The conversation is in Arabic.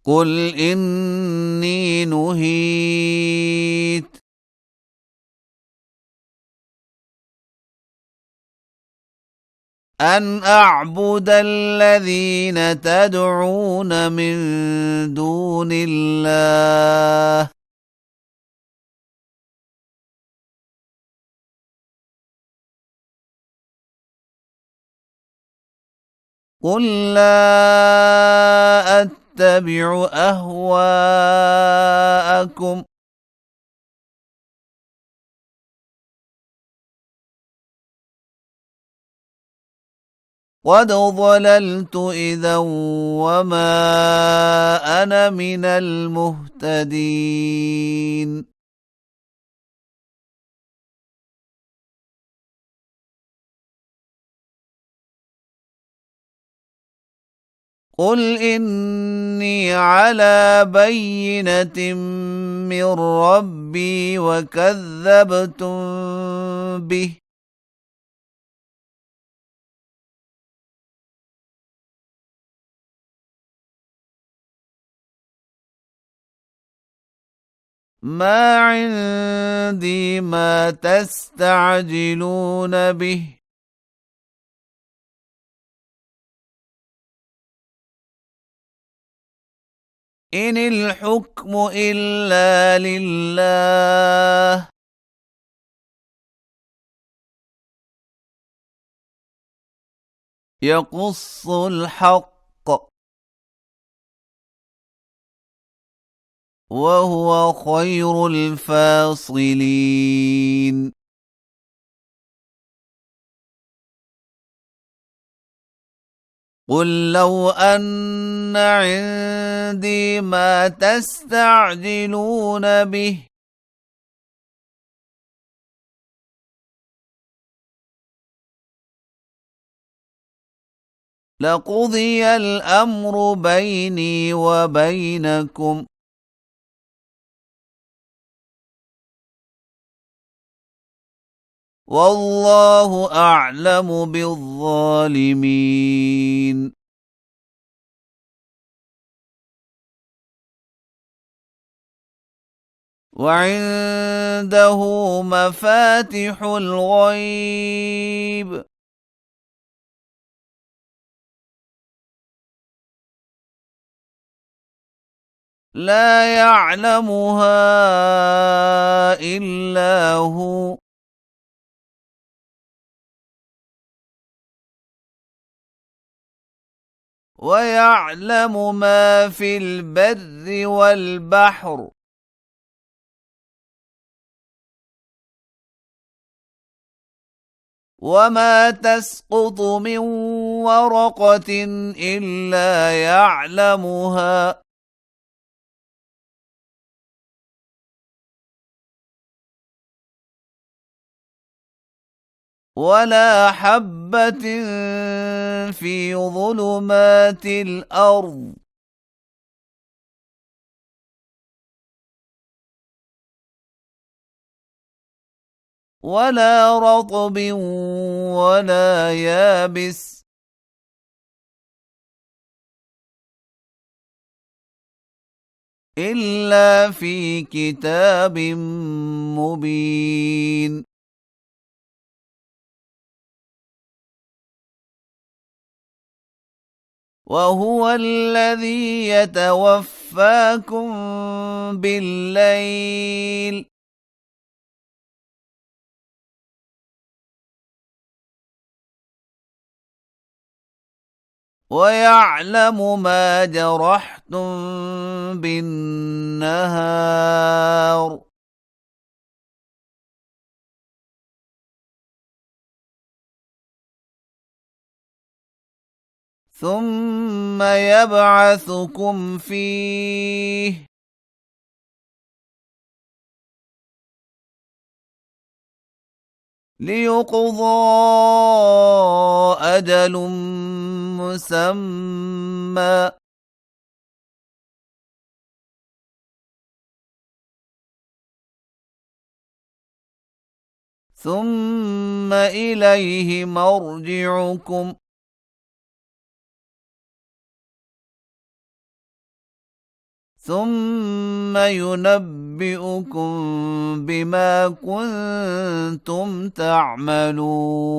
قل إني نهيت أن أعبد الذين تدعون من دون الله قل لا أتبع أهواءكم قد ضللت إذا وما أنا من المهتدين قل إني على بينة من ربي وكذبتم به ما عندي ما تستعجلون به إن الحكم إلا لله يقص الحق وهو خير الفاصلين قل لو أن عندي ما تستعجلون به لقضي الأمر بيني وبينكم والله أعلم بالظالمين وعنده مفاتح الغيب لا يعلمها إلا هو ويعلم ما في البر والبحر وما تسقط من ورقة إلا يعلمها ولا حبة في ظلمات الأرض ولا رطب ولا يابس إلا في كتاب مبين وهو الذي يتوفاكم بالليل ويعلم ما جرحتم بالنهار ثم يبعثكم فيه ليقضى أجل مسمى ثم إليه مرجعكم ثم ينبئكم بما كنتم تعملون.